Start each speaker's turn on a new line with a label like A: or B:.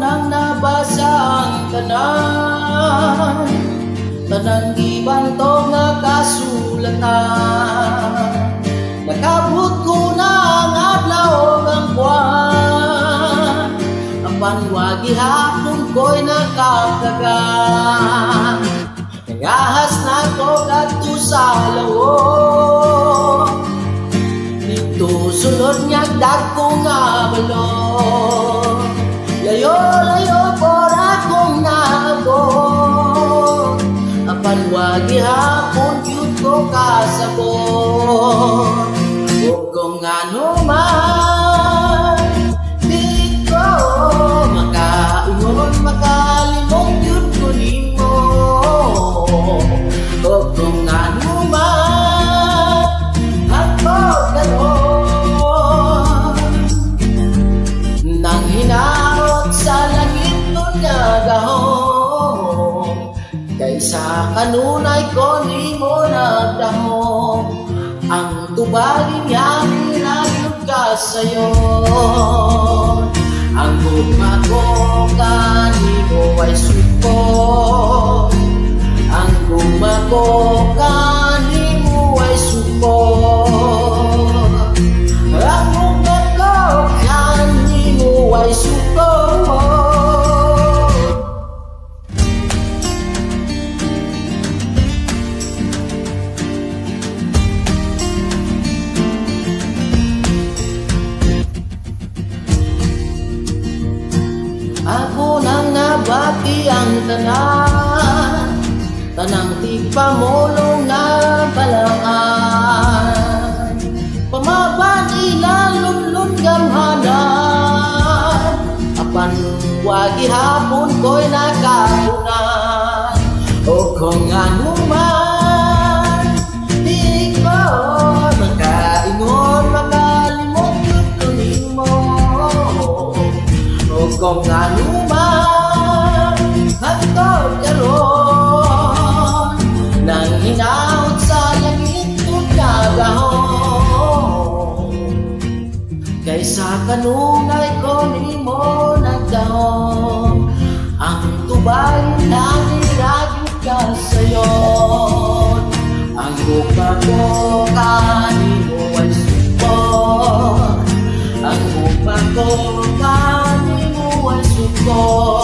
A: nang nabasa ang tanan, tanang gibantong nga kasulatan. Nakabot ko na ang adlaw ang buwan, apan wagi hapon ko'y nakakagan. Nangahas na ko kadto sa lawon, dito sulod niyang dagko nga balon. Layo-layo por akong naabot, apan wagi hapon yun ko kasabot. O kung ano man, di ko makaingon, makalimot yun ko nimo. O kung ano man, ako ganon, nang hinaot sa langit nun nga gahong, kaysa kanunay ko nimo nagdahong. Ang tubagin niyang hinayot ka sayon, ang gugma ko kanimo ay support, ang gugma ko kanimo ay support, ang gugma ko kanimo ay support. Ako nang nabati ang tanan, tanang tigpamulong na balangan. Pamaban ilalunlun gamhanan, apan wagi hapon ko'y nakapunan. O kung ano man, di ko makaingon, makalimot yun ko nimo. O kung ano man, hagtod karon, nang hinaot sa langit kung nagahong, kaysa kanunay ko nimo nagdahong. Ang tubay na niragyot ka sayon, ang buka ko kanimo ay support, ang buka ko kanimo ay support.